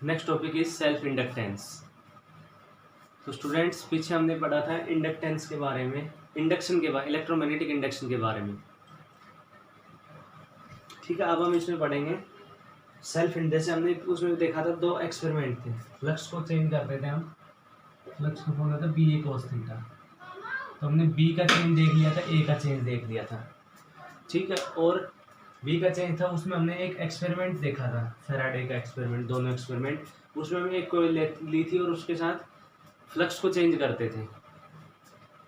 Next topic is self inductance. तो students पीछे हमने पढ़ा था इंडक्टेंस के बारे में, इंडक्शन के बारे, इलेक्ट्रोमैग्नेटिक इंडक्शन के बारे में। ठीक है, अब हम इसमें पढ़ेंगे सेल्फ इंड। जैसे हमने उसमें देखा था दो एक्सपेरिमेंट थे, फ्लक्स को चेंज करते थे हम, फ्लक्स को बोला था बी ए कॉस थीटा। तो हमने बी का चेंज देख लिया था, ए का चेंज देख लिया था। ठीक है, और बी का चेंज था, उसमें हमने एक एक्सपेरिमेंट देखा था, फैराडे का एक्सपेरिमेंट, दोनों एक्सपेरिमेंट। उसमें हमने एक कोयल ली थी और उसके साथ फ्लक्स को चेंज करते थे।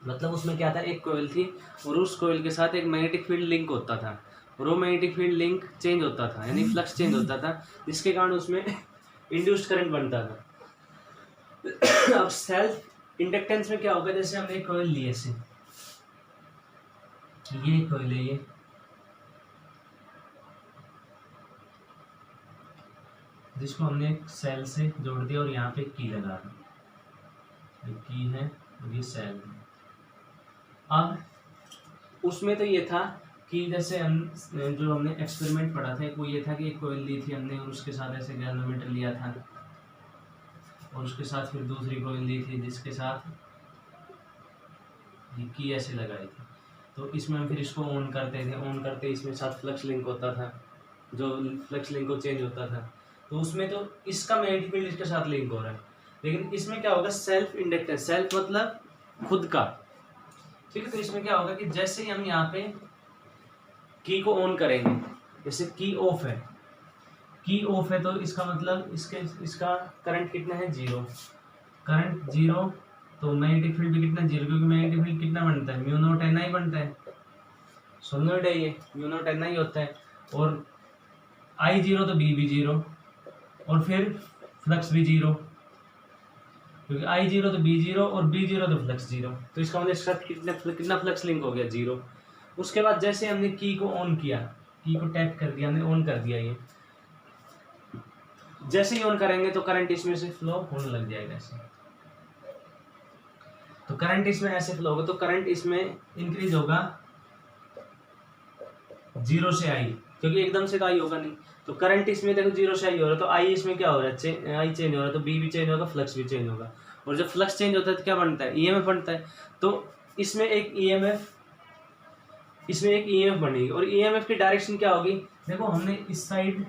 मतलब उसमें क्या था, एक कोयल थी और उस कोयल के साथ एक मैग्नेटिक फील्ड लिंक होता था, और वो मैग्नेटिक फील्ड लिंक चेंज होता था, यानी फ्लक्स चेंज होता था, जिसके कारण उसमें इंड्यूस्ड करंट बनता था। अब सेल्फ इंडक्टेंस में क्या होगा, जैसे हमने एक कोयल ली ऐसे, ये कोयल है, ये जिसको हमने एक सेल से जोड़ दिया और यहाँ पे की लगा दी, ये की है और ये सेल है। अब उसमें तो ये था कि जैसे हम जो हमने एक्सपेरिमेंट पढ़ा था, वो ये था कि एक कोयल ली थी हमने और उसके साथ ऐसे गैल्वेनोमीटर लिया था, और उसके साथ फिर दूसरी कोयल ली थी जिसके साथ ये की ऐसे लगाई थी। तो इसमें हम फिर इसको ऑन करते थे, ऑन करते इसमें साथ फ्लक्स लिंक होता था, जो फ्लक्स लिंक को चेंज होता था। तो उसमें तो इसका मैग्नेटिक फील्ड इसके साथ लिंक हो रहा है, लेकिन इसमें क्या होगा, सेल्फ इंडक्टेंस, सेल्फ मतलब खुद का। ठीक है, तो इसमें क्या होगा कि जैसे ही हम यहाँ पे की को ऑन करेंगे, जैसे की ऑफ है, की ऑफ है, तो इसका मतलब इसका करंट कितना है, जीरो, करंट जीरो। तो मैग्नेटिक फील्ड भी कितना, जीरो, क्योंकि मैग्नेटिक फील्ड कितना बनता है, म्यू नॉट एन आई बनता है, सोलनॉइड है ये, म्यू नॉट एन आई होता है, और आई जीरो तो बी भी जीरो, और फिर फ्लक्स भी जीरो, क्योंकि आई जीरो तो बी जीरो और बी जीरो तो फ्लक्स जीरो। तो इसका मतलब इसका कितना फ्लक्स लिंक हो गया, जीरो। उसके बाद जैसे हमने की को ऑन किया, की को टैप कर दिया, हमने ऑन कर दिया, ये जैसे ही ऑन करेंगे तो करंट इसमें से फ्लो होने लग जाएगा ऐसे। तो करंट इसमें ऐसे फ्लो होगा, तो करंट इसमें इंक्रीज होगा जीरो से आई, क्योंकि एकदम से तो आई होगा नहीं। तो करंट इसमें देखो जीरो से आई हो रहा है, तो आई इसमें क्या हो रहा है, आई चेंज हो रहा है, तो बी भी चेंज होगा, फ्लक्स भी चेंज होगा। और जब फ्लक्स चेंज होता है तो क्या बनता है, ईएमएफ बनता है। तो इसमें एक ईएमएफ, इसमें एक ईएमएफ बनेगी, और ईएमएफ की डायरेक्शन क्या होगी, देखो हमने इस साइड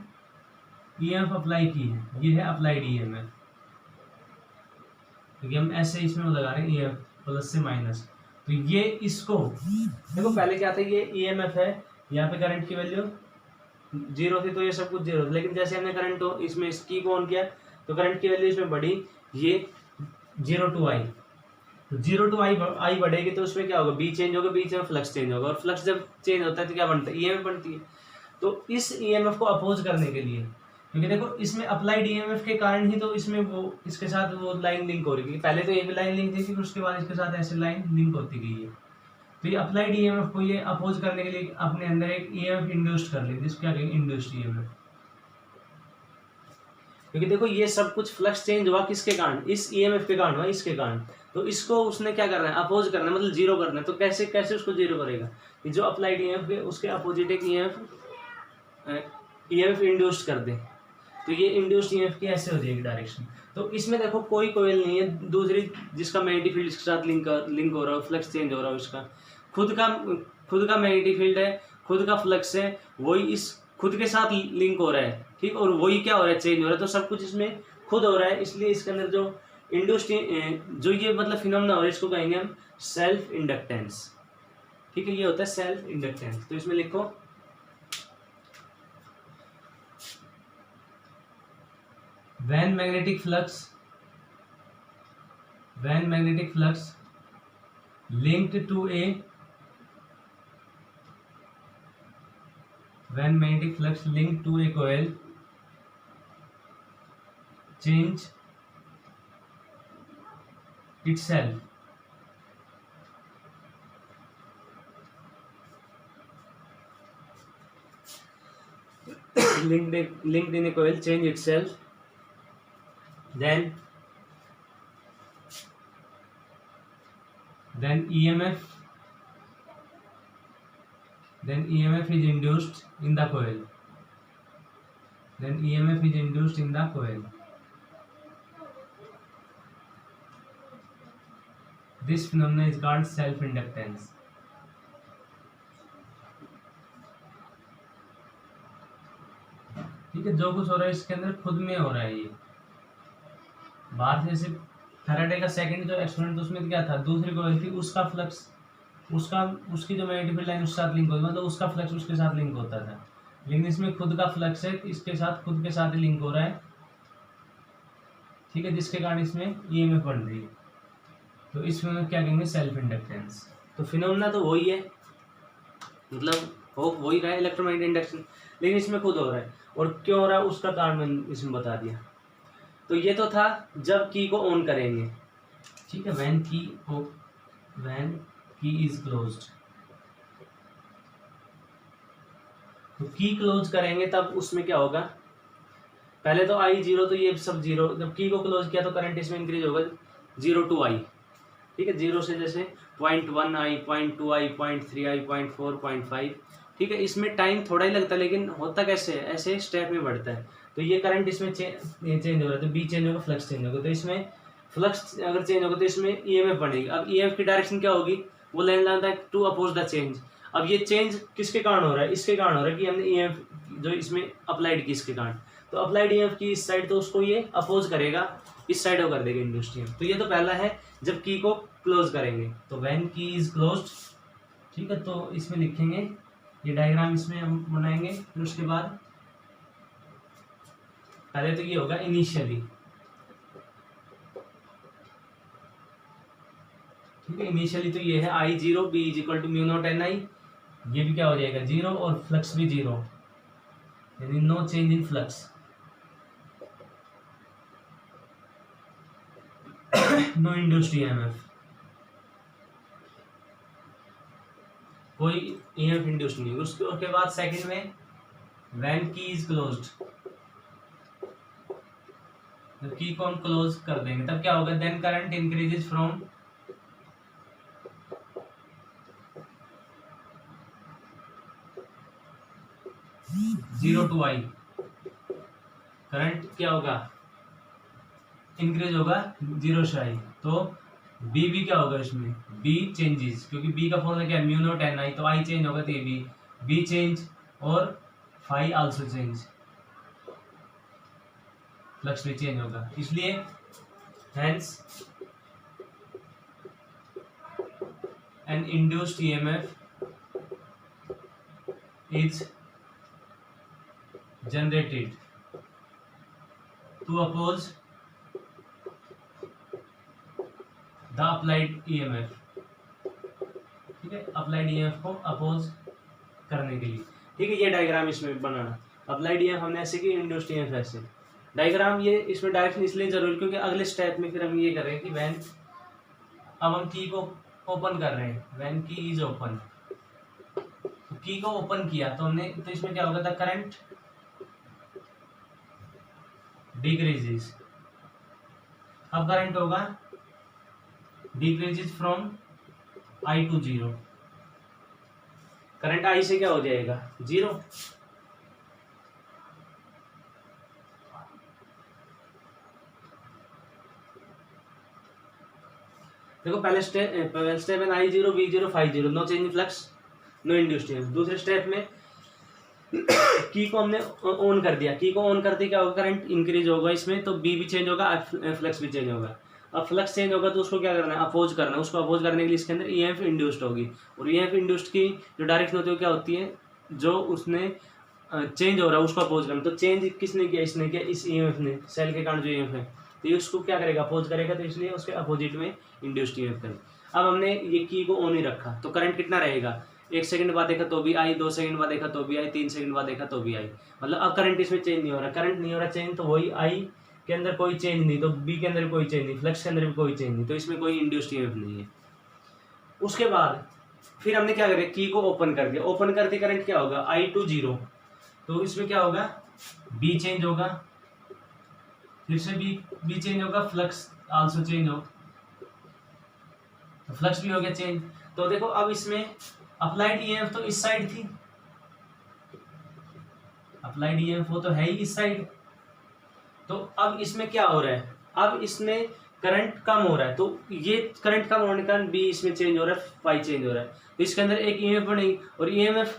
ईएमएफ अप्लाई की है, ये है अप्लाइड ईएमएफ, क्योंकि हम ऐसे इसमें लगा रहे हैं ईएमएफ प्लस से माइनस। तो ये इसको देखो, पहले क्या था, ये ईएमएफ है, यहाँ पे करंट की वैल्यू जीरो थी, तो ये सब कुछ जीरो था, लेकिन जैसे हमने करंट को इसमें की को ऑन किया तो करंट की वैल्यू इसमें बढ़ी, ये जीरो टू आई, तो जीरो टू आई बढ़ेगी, तो उसमें क्या होगा, बी चेंज होगा, बी से फ्लक्स चेंज होगा, और फ्लक्स जब चेंज होता है तो क्या बनता है, ईएमएफ बनती है। तो इस ईएमएफ को अपोज करने के लिए, क्योंकि देखो इसमें अप्लाइड ईएमएफ के कारण ही तो इसमें वो इसके साथ वो लाइन लिंक हो रही है, पहले तो ये भी लाइन लिंक थी, फिर उसके बाद इसके साथ ऐसे लाइन लिंक होती गई है। तो ये अप्लाइड ईएमएफ को ये अपोज करने के लिए अपने अंदर एक ईएमएफ इंड्यूस्ड कर लेते, इसको क्या कहेंगे, इंड्यूस्ड ईएमएफ। क्योंकि देखो ये सब कुछ फ्लक्स चेंज हुआ किसके कारण, इस ईएमएफ के कारण हुआ, इसके कारण। तो इसको उसने क्या करना है, अपोज करना है, मतलब जीरो करना है। तो कैसे कैसे उसको जीरो करेगा, ये जो अप्लाइड ईएमएफ है उसके अपोजिट एक ईएमएफ इंड्यूस्ड कर दे, तो ये इंड्यूस्ड ईएमएफ की ऐसे हो जाएगी डायरेक्शन। तो इसमें देखो कोई कोयल नहीं है दूसरी जिसका मैग्नेटिक फील्ड इसके साथ लिंक हो रहा हो, फ्लक्स चेंज हो रहा हो, इसका खुद का मैग्नेटिक फील्ड है, खुद का फ्लक्स है, वही इस खुद के साथ लिंक हो रहा है, ठीक, और वही क्या हो रहा है, चेंज हो रहा है। तो सब कुछ इसमें खुद हो रहा है, इसलिए इसके अंदर जो इंड्यूस्ड जो ये मतलब फिनोमेना हो रहा है, इसको कहेंगे हम सेल्फ इंडक्टेंस। ठीक है, ये होता है सेल्फ इंडक्टेंस। तो इसमें लिखो when magnetic flux linked to a coil change itself, linked in a coil change itself, then EMF is induced in the coil. This phenomena is called self inductance. ठीक है, जो कुछ हो रहा है इसके अंदर खुद में हो रहा है, ये बाहर से सिर्फ फैराडे का सेकंड जो एक्सपेरिमेंट उसमें क्या था, दूसरी कॉइल थी, उसका फ्लक्स उसका उसकी जो मैग्नेटिक फील्ड लाइन उसके साथ लिंक होती है, मतलब उसका फ्लक्स उसके साथ लिंक होता था। लेकिन इसमें खुद का फ्लक्स है, इसके साथ खुद के साथ ही लिंक हो रहा है। ठीक है, जिसके कारण इसमें ईएमएफ बन रही है। तो इसमें क्या कहेंगे, सेल्फ इंडक्टेंस। तो फिनोमेना तो वही है, मतलब हो वही रहा है इलेक्ट्रोमैग्नेटिक इंडक्शन, लेकिन इसमें खुद हो रहा है। और क्यों हो रहा है उसका कारण मैंने इसमें बता दिया। तो ये तो था जब की को ऑन करेंगे। ठीक है, व्हेन की इज क्लोज्ड। तो की क्लोज करेंगे तब उसमें क्या होगा, पहले तो आई जीरो, तो ये सब जीरो। जब की को क्लोज किया तो करंट इसमें इंक्रीज होगा 0 to I। ठीक है, 0 से जैसे 0.1 I, 0.2 I, 0.3 I, 0.4, 0.5। ठीक है, इसमें टाइम थोड़ा ही लगता है, लेकिन होता कैसे है, ऐसे स्टेप में बढ़ता है। तो ये करंट इसमें चेंज हो रहा है, तो बी चेंज होगा, फ्लक्स चेंज होगा। तो इसमें फ्लक्स अगर चेंज होगा तो इसमें ईएमएफ बनेगी। अब ईएमएफ की डायरेक्शन क्या होगी, वो लाइन लाता है टू अपोज द चेंज। अब ये चेंज किसके कारण हो रहा है, इसके कारण हो रहा है कि हमने ईएमएफ जो इसमें अप्लाइड की इसके कारण। तो अप्लाइड ईएमएफ की इस साइड, तो उसको ये अपोज करेगा, इस साइड को कर देगा इंड्यूस्ड ईएमएफ। तो ये तो पहला है जब की को क्लोज करेंगे। तो व्हेन की इज क्लोज्ड। ठीक है, तो इसमें लिखेंगे, ये डायग्राम इसमें हम बनाएंगे। फिर उसके बाद पहले तो ये होगा इनिशियली। ठीक है, इनिशियली तो ये है I zero, B is equal to mu naught N I. ये भी क्या हो जाएगा, जीरो, और फ्लक्स भी जीरो, यानी no change in flux, no induced EMF, कोई ईएमएफ इंड्यूस्ड नहीं। उसके बाद सेकंड में व्हेन की इज क्लोज्ड। जब की को हम क्लोज कर देंगे तब क्या होगा, then current increases from 0 to I। Current क्या होगा, इंक्रीज होगा 0 से I। तो बी भी क्या होगा इसमें, बी चेंजेस, क्योंकि बी का फॉर्मूला क्या है, म्यू नॉट एन आई। तो आई चेंज होगा तो ये बी चेंज, और फाई आल्सो चेंज, फ्लक्स भी चेंज होगा। इसलिए hence an induced EMF is generated to oppose the applied EMF. ठीक है, अप्लाइड ईएमएफ को अपोज करने के लिए। ठीक है, ये डायग्राम इसमें बनाना, अप्लाइड ईएमएफ हमने ऐसे की, इंड्यूस्ड ईएमएफ ऐसे। डायग्राम ये इसमें डायरेक्शन इसलिए जरूरी क्योंकि अगले स्टेप में फिर हम ये करेंगे कि व्हेन, अब हम की को ओपन कर रहे हैं, व्हेन की इज ओपन। तो की को ओपन किया तो हमने, तो इसमें क्या होगा, द करंट डिक्रीजेस। अब करंट होगा decreases from I to 0। Current I से क्या हो जाएगा, 0। देखो पहले स्टेप में I zero, B zero, five zero, no change in flux, no induced EMF. दूसरे स्टेप में की को हमने ऑन कर दिया, की को ऑन करते क्या होगा, करंट इंक्रीज होगा इसमें, तो बी भी चेंज होगा, फ्लक्स भी चेंज होगा। अब फ्लक्स चेंज होगा तो उसको क्या करना है, अपोज करना है। उसको अपोज करने के लिए इसके अंदर ईएमएफ इंड्यूस्ड होगी, और ईएमएफ इंड्यूस्ड की जो डायरेक्शन होती है वो क्या होती है, जो उसने चेंज हो रहा है उसको अपोज करना। तो चेंज किसने किया, इसने किया, इस ईएमएफ ने, सेल के कारण जो ईएमएफ है, तो ये उसको क्या करेगा, अपोज करेगा। तो इसलिए उसके अपोजिट में इंड्यूस्ड ईएमएफ करेगा। अब हमने ये की को ऑन ही रखा, तो करंट कितना रहेगा, 1 सेकंड बाद देखा तो भी आई, 2 सेकंड बाद देखा तो भी आई, 3 सेकंड बाद देखा तो भी आई। मतलब अब करंट इसमें चेंज नहीं हो रहा, करंट नहीं हो रहा चेंज, तो वही आई के अंदर कोई चेंज नहीं, तो बी के अंदर कोई चेंज नहीं, फ्लक्स के अंदर भी कोई चेंज नहीं, तो इसमें कोई इंड्यूस्ड ईएमएफ नहीं है। उसके बाद फिर हमने क्या करें, की को ओपन कर दिया, ओपन करते करंट क्या होगा, I to 0। तो इसमें क्या होगा, बी चेंज होगा, फिर से बी चेंज होगा, फ्लक्स आल्सो चेंज हो, तो फ्लक्स भी हो गया चेंज। तो देखो अब इसमें अप्लाइड ईएमएफ तो इस साइड थी, अप्लाइड ईएमएफ वो तो है ही इस साइड। तो अब इसमें क्या हो रहा है, अब इसमें करंट कम हो रहा है, तो ये करंट कम होने के कारण बी इसमें चेंज हो रहा है, फाई चेंज हो रहा है, तो इसके अंदर एक ईएमएफ बनेगी, और ईएमएफ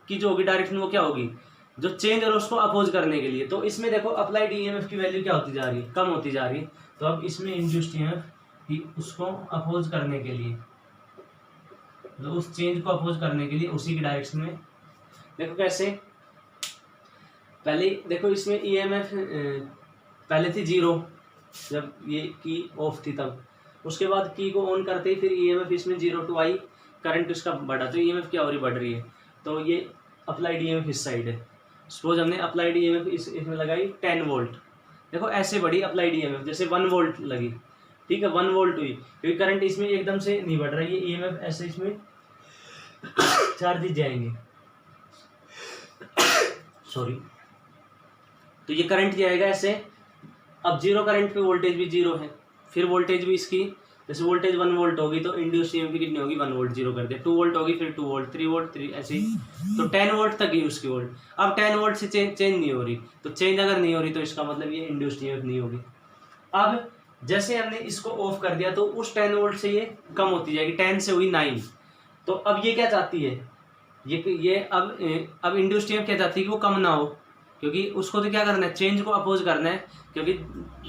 की जो होगी डायरेक्शन वो क्या होगी, जो चेंज हो रहा है उसको अपोज करने के लिए। तो इसमें देखो अप्लाइड ईएमएफ की वैल्यू क्या होती जा रही है, कम होती जा रही है। तो अब इसमें इंड्यूस्ड ईएमएफ की उसको अपोज करने के लिए, तो उस चेंज को अपोज करने के लिए उसी की डायरेक्शन में, देखो कैसे, पहले देखो इसमें ईएमएफ पहले थी 0 जब ये की ऑफ थी तब, उसके बाद की को ऑन करते ही फिर ईएमएफ इसमें 0 टू आई करंट उसका बढ़ा, तो ईएमएफ क्या हो रही, बढ़ रही है। तो ये अप्लाइड ईएमएफ इस साइड है, सपोज हमने अप्लाइड ईएमएफ इसमें लगाई 10 वोल्ट, देखो ऐसे बढ़ी अप्लाइड ईएमएफ, जैसे 1 वोल्ट लगी, ठीक है 1 वोल्ट हुई, क्योंकि करंट इसमें एकदम से नहीं बढ़ रहा है, ये ईएमएफ ऐसे इसमें चार्जेस जाएंगे, सॉरी, तो ये करंट जाएगा ऐसे। अब 0 करंट पे वोल्टेज भी 0 है, फिर वोल्टेज भी इसकी, जैसे वोल्टेज 1 वोल्ट होगी तो इंड्यूस्ड ईएमएफ कितनी होगी, 1 वोल्ट 0 कर दे, 2 वोल्ट होगी, फिर 2 वोल्ट, 3 वोल्ट 3, ऐसे ही, तो 10 वोल्ट तक ही उसकी वोल्ट। अब 10 वोल्ट से चेंज नहीं हो रही, तो चेंज अगर नहीं हो रही तो इसका मतलब ये इंड्यूस्ड ईएमएफ नहीं होगी। अब जैसे हमने इसको ऑफ कर दिया तो उस 10 वोल्ट से ये कम होती जाएगी, 10 से हुई 9, तो अब ये क्या चाहती है, ये अब इंड्यूस्ड ईएमएफ क्या चाहती है कि वो कम ना हो, क्योंकि उसको तो क्या करना है, चेंज को अपोज करना है, क्योंकि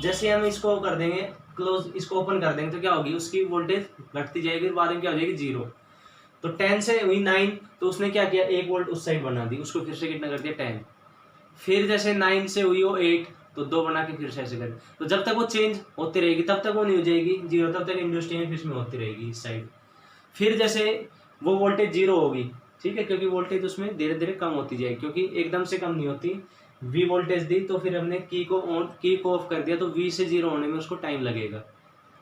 जैसे हम इसको कर देंगे क्लोज, इसको ओपन कर देंगे तो क्या होगी, उसकी वोल्टेज घटती जाएगी, बाद में क्या हो जाएगी 0। तो 10 से हुई 9, तो उसने क्या किया, 1 वोल्ट उस साइड बना दी, उसको फिर से कितना कर दिया 10, फिर जैसे 9 से हुई वो 8, तो 2 बना के फिर से ऐसे कर, तो जब तक वो चेंज होती रहेगी तब तक वो नहीं हो जाएगी 0, तब तक इंड्यूस्ड ईएमएफ इसमें होती रहेगी इस साइड। फिर जैसे वो वोल्टेज 0 होगी, ठीक है, क्योंकि वोल्टेज उसमें धीरे धीरे कम होती जाएगी, क्योंकि एकदम से कम नहीं होती, V वोल्टेज दी तो फिर हमने की को ऑफ कर दिया, तो V से 0 होने में उसको टाइम लगेगा,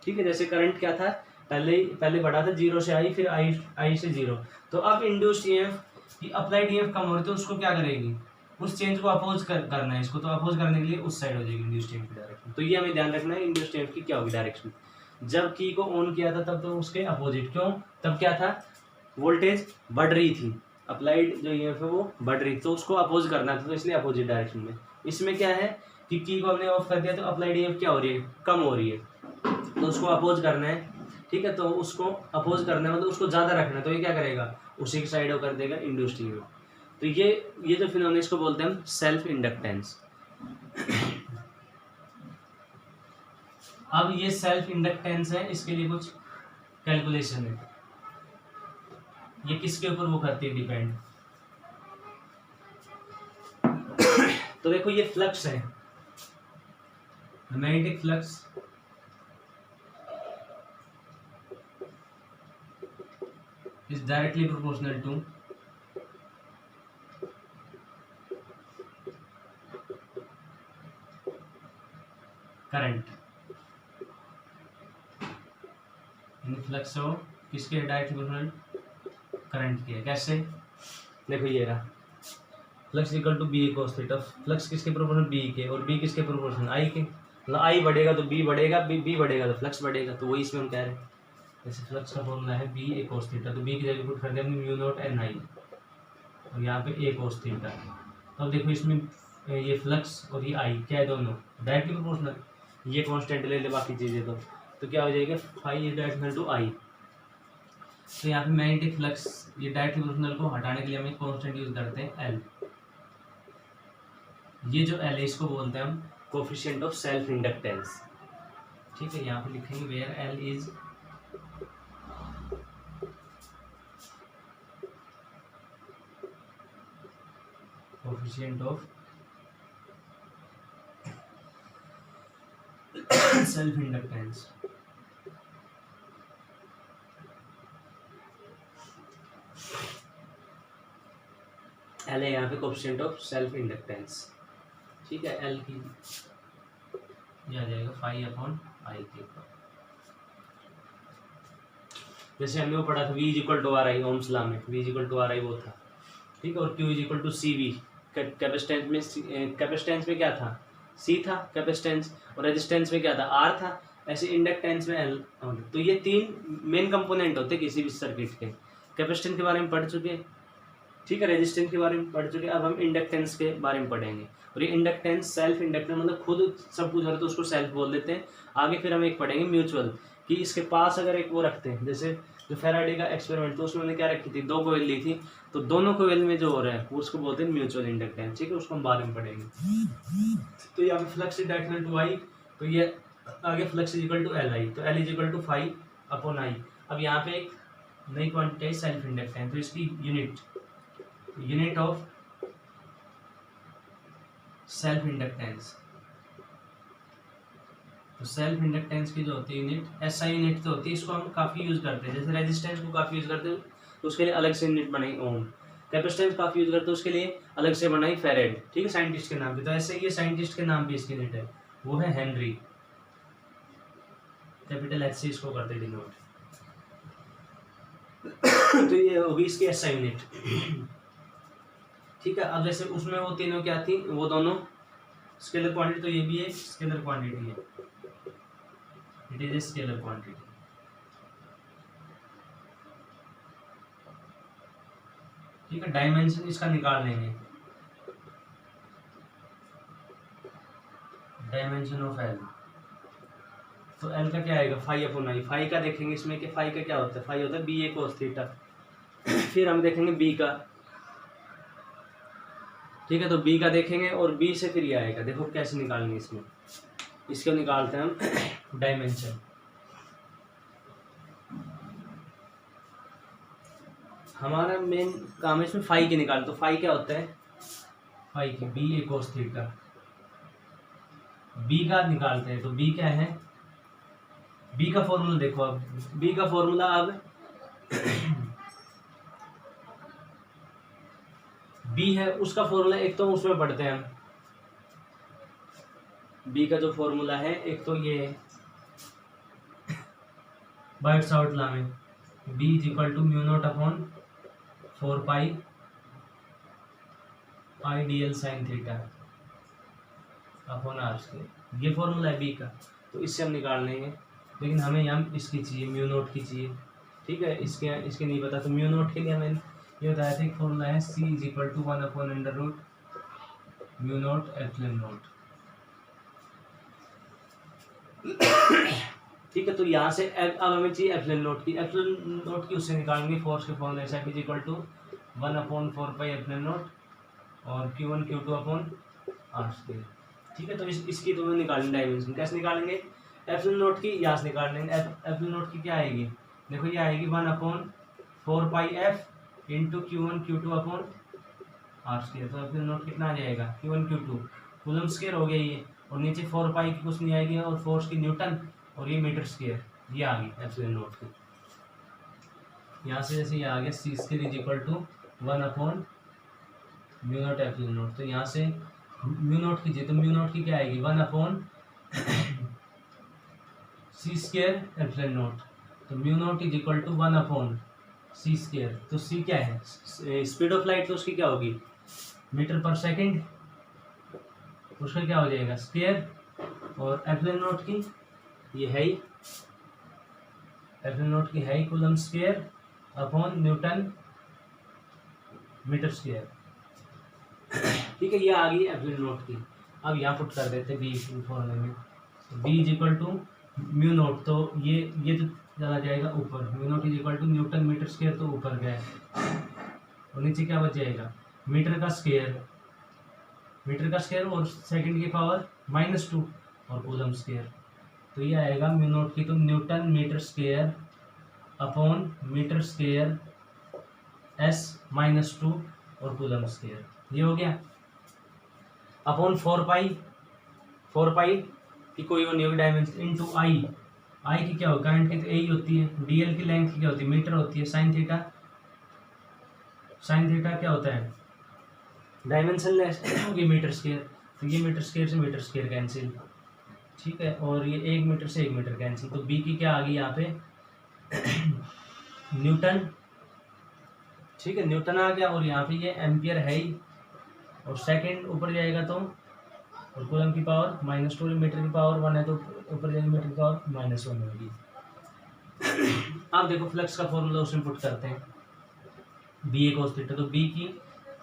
ठीक है। जैसे करंट क्या था, पहले बढ़ा था 0 से आई, फिर आई से 0, तो अब इंड्यूस्ड ईएमएफ की अप्लाइड ईएमएफ कम हो रही, तो उसको क्या करेगी, उस चेंज को अपोज करना है इसको, तो अपोज करने के लिए उस साइड हो जाएगी इंड्यूस्ड ईएमएफ की डायरेक्शन। तो ये हमें ध्यान रखना है, इंड्यूस्ड ईएमएफ की क्या होगी डायरेक्शन, जब की को ऑन किया था तब तो उसके अपोजिट, क्यों, तब क्या था, वोल्टेज बढ़ रही थी, अप्लाइड जो ईएमएफ है वो बढ़ रही, तो उसको अपोज करना था, तो इसलिए अपोजिट डायरेक्शन में। इसमें क्या है कि की को हमने ऑफ कर दिया तो अप्लाइड ईएमएफ क्या हो रही है, कम हो रही है, तो उसको अपोज करना है, ठीक है, तो उसको अपोज करना है मतलब उसको ज़्यादा रखना है, तो ये क्या करेगा, उसी की साइड कर देगा इंड्यूस्ड ईएमएफ। तो ये जो फिनोमेनन इसको बोलते हैं हम सेल्फ इंडक्टेंस। अब ये सेल्फ इंडक्टेंस है, इसके लिए कुछ कैलकुलेशन है, ये किसके ऊपर वो करती है, डिपेंड। तो देखो ये फ्लक्स है, magnetic flux is directly proportional to current, flux हो किसके डायरेक्टली प्रोपोर्शनल, करंट की है। कैसे, देखो ये रहा flux equal to B cos theta, flux किसके प्रोपोर्शनल, बी के, और बी किसके प्रोपोर्शनल, आई के, मतलब आई बढ़ेगा तो बी बढ़ेगा, बी बढ़ेगा तो फ्लक्स बढ़ेगा, तो वही इसमें हम कह रहे हैं। जैसे फ्लक्स का फॉर्मूला है बी ए कोस थीटा, तो बी की जगह पुट कर दिया हमने म्यू नॉट एन आई, और यहाँ पे ए कोस थीटा। तो अब देखो इसमें ये फ्लक्स और ये आई क्या है, दोनों डायरेक्टली प्रोपोर्शनल, ये कांस्टेंट ले ले बाकी चीज़ें, तो क्या हो जाएगा, फाई इज डायरेक्शनल टू आई। तो यहाँ पे मैग्नेटिक फ्लक्स ये डायरेक्टली प्रोपोर्शनल को हटाने के लिए हम एक कांस्टेंट यूज करते हैं एल, ये जो एल है इसको बोलते हैं हम कोफिशिएंट ऑफ सेल्फ इंडक्टेंस, ठीक है। यहाँ पे लिखेंगे where L is coefficient of self inductance. L है यहाँ पे कोफिशिएंट ऑफ सेल्फ इंडक्टेंस, ठीक है। एल की ये आ जाएगा फाई अपॉन आई के ऊपर, जैसे हमने वो पढ़ा था V is equal to R I, Ohm's law में V is equal to R I वो था, ठीक है। और Q is equal to C V, capacitance में क्या था, C था कैपेसिटेंस, और रेजिस्टेंस में क्या था, R था, ऐसे इंडक्टेंस में L। तो ये तीन मेन कंपोनेंट होते हैं किसी भी सर्किट के, कैपेसिटेंस के बारे में पढ़ चुके हैं, ठीक है, रेजिस्टेंस के बारे में पढ़ चुके, अब हम इंडक्टेंस के बारे में पढ़ेंगे। और ये इंडक्टेंस सेल्फ इंडक्टेंस मतलब खुद सब कुछ हो रहा है तो उसको सेल्फ बोल देते हैं। आगे फिर हम एक पढ़ेंगे म्यूचुअल, कि इसके पास अगर एक वो रखते हैं, जैसे जो फेराडे का एक्सपेरिमेंट तो उसमें क्या रखी थी, 2 कोयल ली थी, तो दोनों कोयल में जो हो रहा है वो उसको बोलते हैं म्यूचुअल इंडक्टेंस। ठीक है, उसको हम बाद में पढ़ेंगे। तो यहाँ पे फ्लक्स डायरेक्शनल टू आई, तो ये आगे flux is equal to L I, तो L is equal to 5 upon I. अब यहाँ पे एक नई क्वांटिटी है सेल्फ इंडक्टेंस, तो इसकी यूनिट ऑफ सेल्फ इंडक्टेंस, तो सेल्फ इंडक्टेंस की जो होती है यूनिट एसआई यूनिट तो होती है, इसको हम काफ़ी यूज़ करते हैं। जैसे रेजिस्टेंस को काफ़ी यूज़ करते हैं तो उसके लिए अलग से यूनिट बनाई ओम, कैपेसिटेंस काफ़ी यूज़ करते हैं उसके लिए अलग से बनाई फेरेड। ठीक है, साइंटिस्ट के नाम पे। तो ऐसे ये साइंटिस्ट के नाम पे इसकी यूनिट है, वो है हेनरी, कैपिटल एच से इसको करते डिनोट। तो ये होगी इसकी एसआई यूनिट। ठीक है, अब जैसे उसमें वो तीनों क्या थी, वो दोनों स्केलर क्वांटिटी, तो ये भी एक स्केलर क्वांटिटी है, it is a scalar quantity. ठीक है, डायमेंशन इसका निकाल लेंगे, डायमेंशन ऑफ एल, तो एल का क्या आएगा 5 अपॉन आई। 5 का देखेंगे इसमें कि 5 का क्या होता है, 5 होता है बी ए कोस थीटा। फिर हम देखेंगे बी का, ठीक है, तो बी का देखेंगे और बी से फिर ये आएगा। देखो कैसे निकालेंगे इसमें, इसको निकालते हैं हम डायमेंशन। हमारा मेन काम है इसमें फाई की निकाल, तो फाई क्या होता है, फाई की B A cos theta. B का निकालते हैं, तो बी क्या है, बी का फॉर्मूला देखो। अब बी का फॉर्मूला, अब बी है उसका फॉर्मूला, एक तो उसमें पढ़ते हैं हम। बी का जो फॉर्मूला है एक तो ये बाइट्स आउट ला में, B is equal to mu naught upon 4 pi I D L sine theta upon R square, ये फॉर्मूला है बी का। तो इससे हम निकाल लेंगे, लेकिन हमें यहाँ इसकी चाहिए, म्यू नोट की चाहिए। ठीक है, इसके नहीं पता, तो म्यू नोट के लिए हमें ये बताया था, एक फॉर्मूला है C is equal to 1 upon under root mu naught epsilon naught. ठीक है, तो यहाँ से अब हमें चाहिए एप्सिलॉन नोट की, एप्सिलॉन नोट की उससे निकालेंगे फोर्स के फॉर्मूले से, is equal to 1 upon 4 pi epsilon naught और Q1 Q2 upon R square. ठीक है, तो इसकी तो निकालेंगे डायमेंशन। कैसे निकालेंगे, एप्सिलॉन नोट की यहाँ से निकाल लेंगे। एप्सिलॉन नोट की क्या आएगी, देखो ये आएगी 1 upon 4 pi F into Q1 Q2 upon R square. तो एप्सिलॉन नोट कितना आ जाएगा, Q1 Q2 कूलम स्क्वायर हो गया ये, और नीचे 4 पाई की कुछ नहीं आएगी, और फोर्स की न्यूटन, और ये मीटर स्क्वायर, ये आ गई एप्सिलॉन नोट की। यहाँ से जैसे ये आ गया C square is equal to 1 upon mu naught epsilon naught. तो यहाँ से म्यू नॉट कीजिए, तो म्यू नॉट की क्या आएगी 1 upon C square epsilon naught. तो mu naught is equal to 1 upon C square. तो सी क्या है, स्पीड ऑफ लाइट, तो उसकी क्या होगी मीटर पर सेकंड, उसका क्या हो जाएगा स्क्वायर, और एप्सिलॉन नोट की ये है ही, एप्सिलॉन नोट की है ही coulomb square upon newton metre square. ठीक है, ये आ गई एप्सिलॉन नोट की। अब यहाँ पुट कर देते बी फॉर्मूले में, B is equal to mu naught, तो ये तो चला जाएगा ऊपर, mu naught is equal to newton metre square, तो ऊपर गया, और नीचे क्या बच जाएगा मीटर का स्क्वायर, मीटर का स्क्वायर और सेकंड की पावर -2 और कूलम स्क्वायर। तो ये आएगा म्यू नोट की, तो newton metre square upon metre square S -2 और कूलम स्क्वायर, ये हो गया अपॉन 4 पाई की कोई वो नहीं होगी डायमेंशन, इनटू आई की क्या होगी करंट की, तो यही होती है, डीएल की लेंथ की क्या होती है मीटर होती है, साइन थीटा क्या होता है डायमेंशन लेस, ये मीटर स्क्वायर, तो ये मीटर स्क्वायर से मीटर स्क्वायर कैंसिल। ठीक है, और ये 1 मीटर से 1 मीटर कैंसिल। तो बी की क्या आ गई यहाँ पे न्यूटन। ठीक है, न्यूटन आ गया, और यहाँ पे ये एम्पियर है ही, और सेकंड ऊपर जाएगा तो, और कूलम की पावर -2, मीटर की पावर 1 है तो ऊपर जाएगी मीटर की पावर -1 होगी। अब देखो फ्लक्स का फॉर्मूला उसमें पुट करते हैं, बी ए कोस थीटा, तो बी की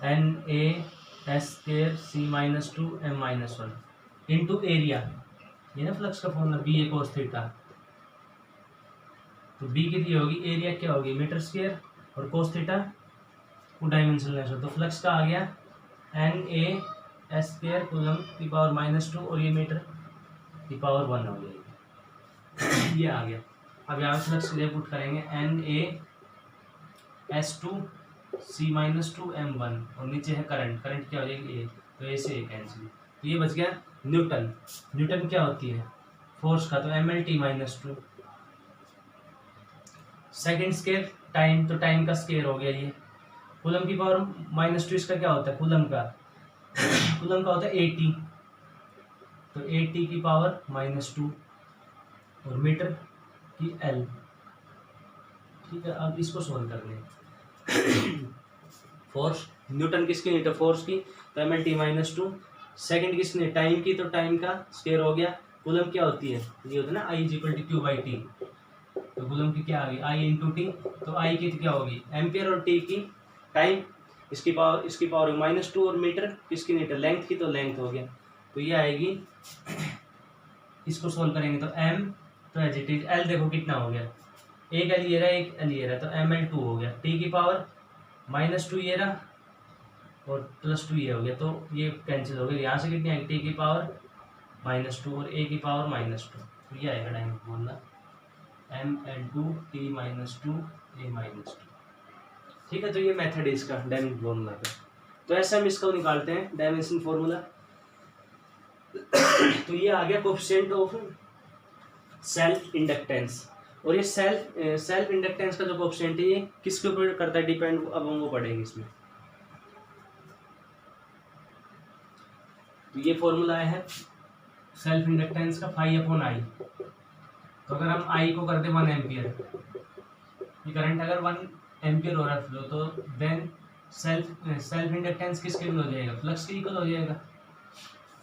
N A S square C minus two M minus one into area, ये ना फ्लक्स का formula B A cos theta. तो बी कितनी होगी, एरिया क्या होगी मीटर स्क्वायर, और कोस थीटा को डायमेंशन लेस हो, तो फ्लक्स का आ गया N A S square coulomb की पावर माइनस टू, और ये मीटर की पावर वन हो जाएगी। ये आ गया। अब यहाँ फ्लक्स के लिए पुट करेंगे N A S two C minus two M one, और नीचे है करंट, करंट क्या हो जाएगी ए, तो ए से ए कैंसिल, तो ये बच गया न्यूटन। न्यूटन क्या होती है फोर्स का, तो M L T minus two. Second square time, तो टाइम का स्केयर हो गया ये। कूलम की पावर माइनस टू, इसका क्या होता है कूलम का, कूलम का होता है ए टी, तो ए टी की पावर माइनस टू, और मीटर की एल। ठीक है, अब इसको सोल्व कर लें। फोर्स न्यूटन किसकी यूनिट है फोर्स की, तो M L T minus two. Second किसने टाइम की, तो टाइम का स्केयर हो गया। कूलम क्या होती है, ये होता है ना I is equal to Q by T, तो कूलम की क्या आ गई आई इंटू टी, तो आई की क्या होगी एम्पियर, और टी की टाइम, इसकी पावर माइनस टू, और मीटर किसकी यूनिट है लेंथ की, तो लेंथ हो गया, तो ये आएगी। इसको सोल्व करेंगे तो एम, तो एज इट इज एल देखो कितना हो गया, एक एल ये रहा एक एल ये रहा, तो एम एल टू हो गया, टी की पावर माइनस टू ये रहा और प्लस टू ये हो गया, तो ये कैंसिल हो गया। यहाँ से कितनी आएगी टी की पावर माइनस टू और ए की पावर माइनस टू, तो ये आएगा डायरेक्ट बोलना M L two T minus two A minus two. ठीक है, तो ये मेथड है इसका डायनेमिक फॉर्मूला का। तो ऐसे हम इसको निकालते हैं डायमेंशन फॉर्मूला। तो ये आ गया कोएफिशिएंट ऑफ सेल्फ इंडक्टेंस, और ये सेल्फ इंडक्टेंस का जो कोएफिशिएंट है ये किसके ऊपर करता है डिपेंड, अब हम वो पढ़ेंगे इसमें। तो ये फॉर्मूला है सेल्फ इंडक्टेंस का फाई अपॉन आई। तो अगर हम आई को करते 1 एम्पियर, ये करंट अगर 1 एम्पियर हो रहा है फ्लो, तो देन सेल्फ इंडक्टेंस किसके इक्वल हो जाएगा फ्लक्स के इक्वल हो जाएगा।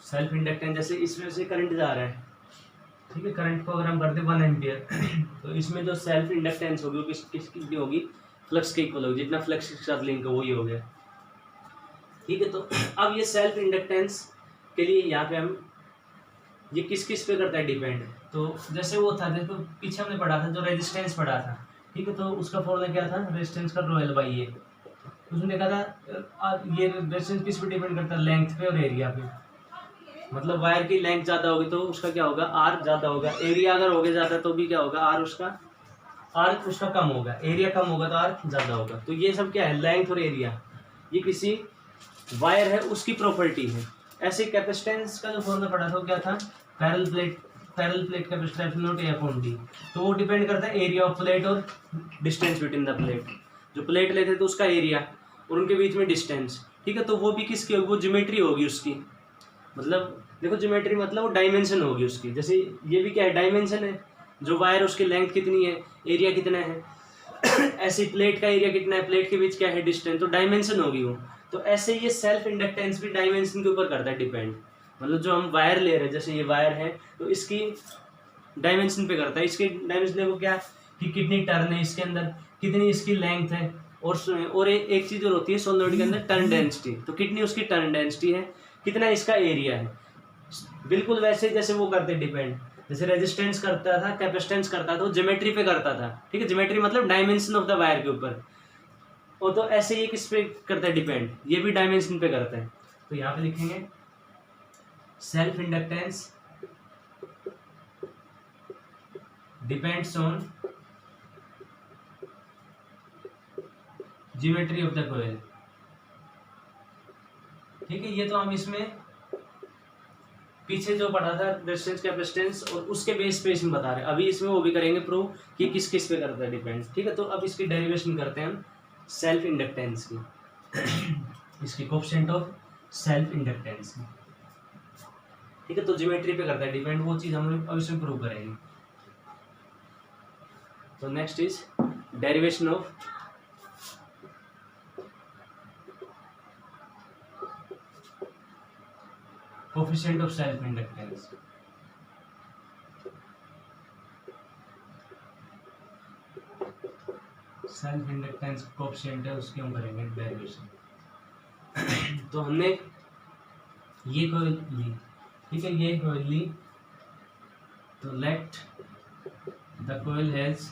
सेल्फ इंडक्टेंस जैसे इसमें से करंट जा रहा है, ठीक है, करंट को अगर हम करते 1 एम्पियर तो इसमें जो सेल्फ इंडक्टेंस होगी वो किसकी होगी फ्लक्स के इक्वल होगी, जितना फ्लक्स के साथ लिंक है वही हो गया। ठीक है, तो अब ये सेल्फ इंडक्टेंस के लिए यहाँ पे हम ये किस पे करता है डिपेंड, तो जैसे वो था देखो पीछे हमने पढ़ा था जो रेजिस्टेंस पढ़ा था, ठीक है, तो उसका फॉर्मूला क्या था रेजिस्टेंस का रो एल बाई ए। उसमें देखा था ये रेजिस्टेंस किस पे डिपेंड करता है लेंथ पे और एरिया पे, मतलब वायर की लेंथ ज़्यादा होगी तो उसका क्या होगा आर ज़्यादा होगा, एरिया अगर हो गया ज़्यादा तो भी क्या होगा आर उसका कम होगा, एरिया कम होगा तो आर ज़्यादा होगा। तो ये सब क्या है लेंथ और एरिया, ये किसी वायर है उसकी प्रॉपर्टी है। ऐसे कैपेसिटेंस का जो फॉर्मूला पढ़ा था वो क्या था parallel plate capacitor F not a upon D, तो वो डिपेंड करता है एरिया ऑफ प्लेट और डिस्टेंस बिटवीन द प्लेट। जो प्लेट लेते तो उसका एरिया और उनके बीच में डिस्टेंस, ठीक है, तो वो भी किसकी होगी वो ज्योमेट्री होगी उसकी, मतलब देखो ज्योमेट्री मतलब वो डायमेंशन होगी उसकी। जैसे ये भी क्या है डायमेंशन है, जो वायर उसकी लेंथ कितनी है एरिया कितना है ऐसे प्लेट का एरिया कितना है प्लेट के बीच क्या है डिस्टेंस, तो डायमेंशन होगी वो। तो ऐसे ये सेल्फ इंडक्टेंस भी डायमेंशन के ऊपर करता है डिपेंड, मतलब जो हम वायर ले रहे हैं जैसे ये वायर है तो इसकी डायमेंशन पे करता है, इसके डायमेंशन देखो क्या कि कितनी टर्न है इसके अंदर, कितनी इसकी लेंथ है, और एक चीज़ और होती है सोलेनोइड के अंदर टर्न डेंसिटी, तो कितनी उसकी टर्न डेंसिटी है, कितना इसका एरिया है। बिल्कुल वैसे जैसे वो करते डिपेंड, जैसे रेजिस्टेंस करता था कैपेसिटेंस करता था वो ज्योमेट्री पे करता था, ठीक है, ज्योमेट्री मतलब डायमेंशन ऑफ द वायर के ऊपर, और तो ऐसे ये किस पे करता है डिपेंड, ये भी डायमेंशन पे करता है। तो यहाँ पे लिखेंगे self inductance depends on geometry of the coil. ठीक है, ये तो हम इसमें पीछे जो पढ़ा था रेजिस्टेंस कैपेसिटेंस और उसके बेस पे इसमें बता रहे हैं, अभी इसमें वो भी करेंगे प्रूव कि किस किस पे करता है डिपेंड। ठीक है, तो अब इसकी डेरिवेशन करते हैं हम सेल्फ इंडक्टेंस की इसकी कोएफिशिएंट ऑफ सेल्फ इंडक्टेंस की। ठीक है, तो ज्योमेट्री पे करता है डिपेंड, वो चीज़ हम अब इसमें प्रूव करेंगे। तो next is derivation of coefficient of self inductance. Self inductance coefficient है उसकी हम करेंगे डेरिवेशन। तो हमने ये कॉइल ली, ठीक है, ये कॉइल ली, तो late the coil has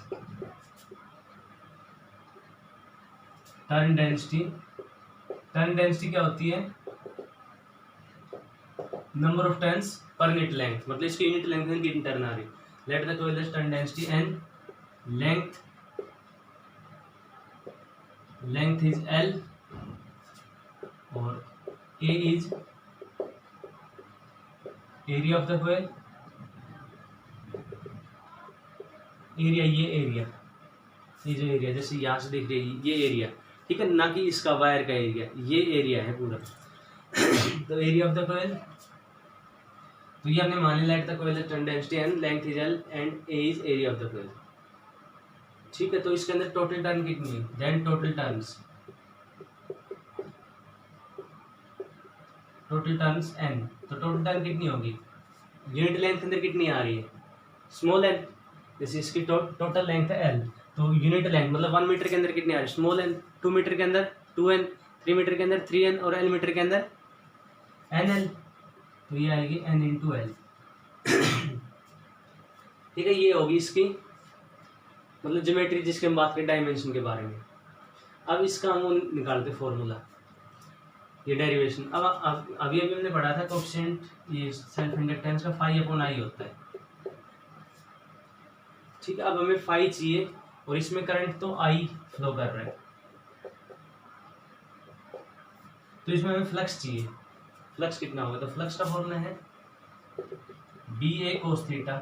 turn density. Turn density क्या होती है? Number of turns per unit length, मतलब इसकी यूनिट लेंथ में कितनी टर्न आ रही। Late the coil has turn density and length is L और A is area of the coil. Area, ये जो एरिया जैसे यहाँ से देख रही है ये एरिया, ठीक है, ना कि इसका वायर का एरिया, ये एरिया है पूरा। तो एरिया ऑफ द कॉइल, तो ये हमने मान लिया, let the coil turn density and length is L and A is area of the coil, ठीक है। तो इसके अंदर टोटल टर्न कितनी है? Then total turns n। तो टोटल टर्न कितनी होगी? यूनिट लेंथ के अंदर कितनी आ रही है? Small n। जैसे इसकी टोटल लेंथ है L, तो यूनिट लेंथ मतलब 1 मीटर के अंदर कितनी आ रही है? Small n। 2 मीटर के अंदर 2n, 3 मीटर के अंदर 3n और L मीटर के अंदर nl। तो ये आएगी n इंटू L, ठीक है। ये होगी इसकी मतलब ज्योमेट्री जिसके हम बात करें डायमेंशन के बारे में। अब इसका हम निकालते फॉर्मूला, ये डेरिवेशन। अब अभी हमने पढ़ा था कोएफिशिएंट ये सेल्फ इंडक्टेंस का फाई अपॉन आई होता है, ठीक है। अब हमें फाई चाहिए और इसमें करंट तो आई फ्लो कर रहा है, तो इसमें हमें फ्लक्स चाहिए। फ्लक्स कितना होगा? तो फ्लक्स का फॉर्मूला है BA cos थीटा,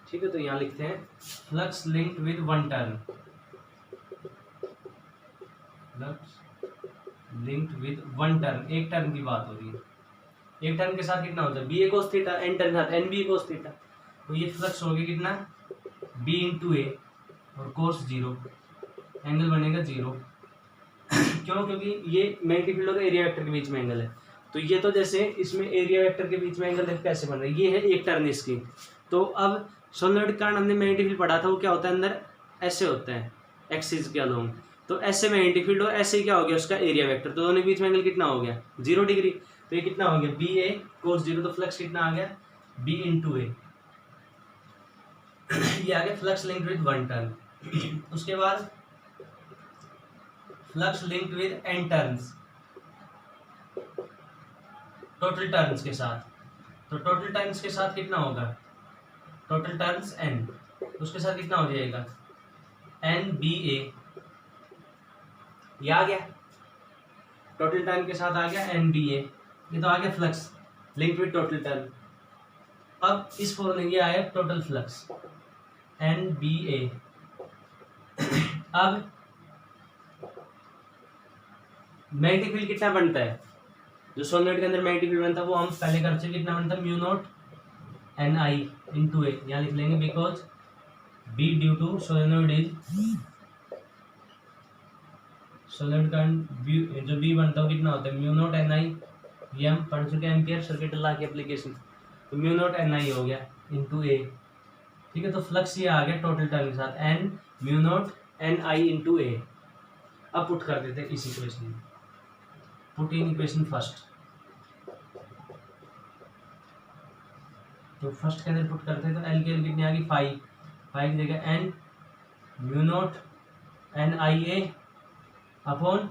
ठीक है। तो यहाँ लिखते हैं flux linked with 1 turn, flux linked with 1 turn, एक टर्न की बात हो रही है। एक टर्न के साथ कितना होता है? BA cos theta, n turn के साथ NB cos थीटा। तो ये फ्लक्स हो गया कितना? B इंटू A और cos 0, एंगल बनेगा 0। क्यों? क्योंकि ये मैग्नेटिक फील्ड और एरिया वेक्टर के बीच में एंगल है। तो ये तो जैसे इसमें एरिया वेक्टर के बीच में एंगल देख कैसे बन रहा है, ये है एक टर्न इसकी। तो अब सोलेनोइड के कारण हमने मैग्नेटिक फील्ड पढ़ा था, वो क्या होता है अंदर ऐसे होता है एक्सिस के अलोंग। तो ऐसे मैग्नेटिक फील्ड और ऐसे ही क्या हो गया उसका एरिया वेक्टर, तो दोनों के बीच में एंगल कितना हो गया? 0 डिग्री। तो ये कितना हो गया? BA cos 0। तो फ्लक्स कितना आ गया? B into A। ये आ गया फ्लक्स लिंक्ड विद 1 टर्न। उसके बाद flux linked with n turns, total turns के साथ। तो टोटल टर्न्स के साथ कितना होगा? टोटल टर्न्स n, उसके साथ कितना हो जाएगा? NBA। ये आ गया टोटल टर्न के साथ आ गया NBA। ये तो आ गया flux linked with total turn. अब इस फॉर्मूले ये आया टोटल फ्लक्स NBA। अब मैग्नेटिक फील्ड कितना बनता है? जो सोलेनोइड के अंदर मैग्नेटिक फील्ड बनता है वो हम पहले कर चुके, कितना बनता है? Mu naught NI into A। यहाँ लिख लेंगे because B due to solenoid is, solenoid का जो B बनता है कितना होता है? Mu naught NI। ये हम पढ़ चुके हैं एम्पियर सर्किट लॉ की एप्लीकेशन। तो म्यू नॉट NI हो गया इंटू A, ठीक है। तो फ्लक्स ये आ गया टोटल टर्न के साथ N mu naught NI into A। अब पुट कर देते हैं इस इक्वेशन में, पुट इन इक्वेशन फर्स्ट। तो फर्स्ट के अंदर पुट करते हैं तो L की वैल्यू कितनी आ गई? 5। 5 की जगह N mu naught NIA upon